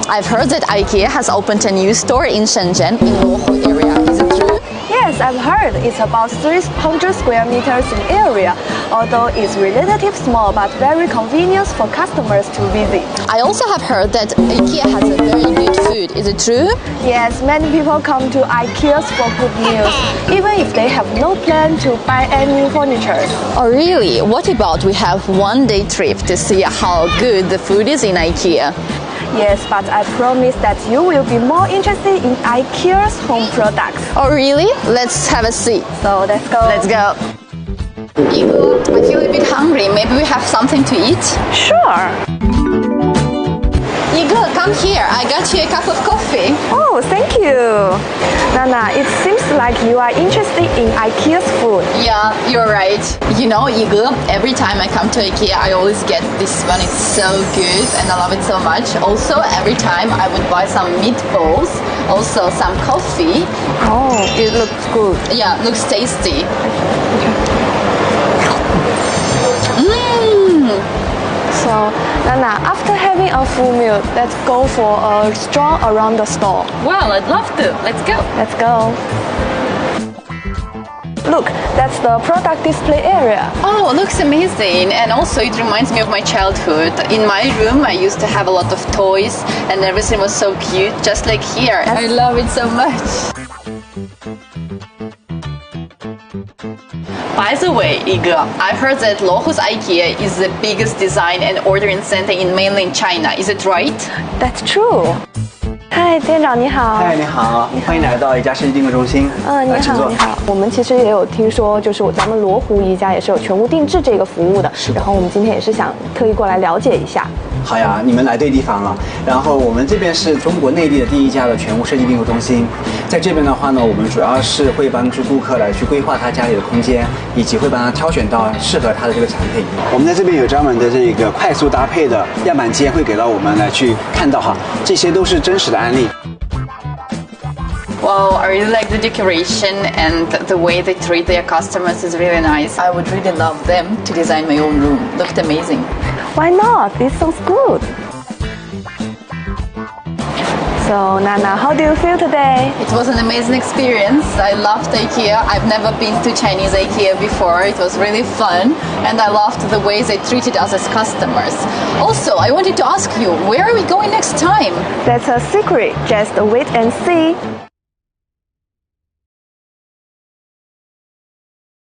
I've heard that IKEA has opened a new store in Shenzhen in Luohu area. Is it true? Yes, I've heard it's about 300 square meters in area, although it's relatively small but very convenient for customers to visit. I also have heard that IKEA has a very good food. Is it true? Yes, many people come to IKEA for good meals, even if they have no plan to buy any furniture. Oh really? What about we have one-day trip to see how good the food is in IKEA? Yes, but I promise that you will be more interested in IKEA's home products. Oh really? Let's have a seat. So let's go. Let's go. Yige, I feel a bit hungry. Maybe we have something to eat? Sure. Yige, come here. I got you a cup of coffee. Oh, thank you. Nana, it seems like you are interested in IKEA's food. Yeah, you're right. You know, Yige, every time I come to IKEA, I always get this one. It's so good and I love it so much. Also, every time I would buy some meatballs, also some coffee. Oh, it looks good. Yeah, looks tasty. So, Nana, after having a full meal, let's go for a stroll around the store. Well, I'd love to. Let's go. Let's go. Look, that's the product display area. Oh, it looks amazing. And also it reminds me of my childhood. In my room, I used to have a lot of toys and everything was so cute, just like here. I love it so much. By the way, Yige, I've heard that Luohu's IKEA is the biggest design and ordering center in mainland China. Is it right? That's true. 嗨，店长你好。嗨，你好，欢迎来到宜家设计定制中心。你好，你好。我们其实也有听说，就是咱们罗湖宜家也是有全屋定制这个服务的。然后我们今天也是想特意过来了解一下。好呀，你们来对地方了。然后我们这边是中国内地的第一家的全屋设计定制中心。在这边的话呢，我们主要是会帮助顾客来去规划他家里的空间，以及会帮他挑选到适合他的这个产品。我们在这边有专门的这个快速搭配的样板间，会给到我们来去看到哈，这些都是真实的案例。Wow, I really like the decoration and the way they treat their customers is really nice. I would really love them to design my own room. Looked amazing. Why not? This sounds good. So, Nana, how do you feel today? It was an amazing experience. I loved IKEA. I've never been to Chinese IKEA before. It was really fun and I loved the way they treated us as customers. Also, I wanted to ask you, where are we going next time? That's a secret. Just wait and see.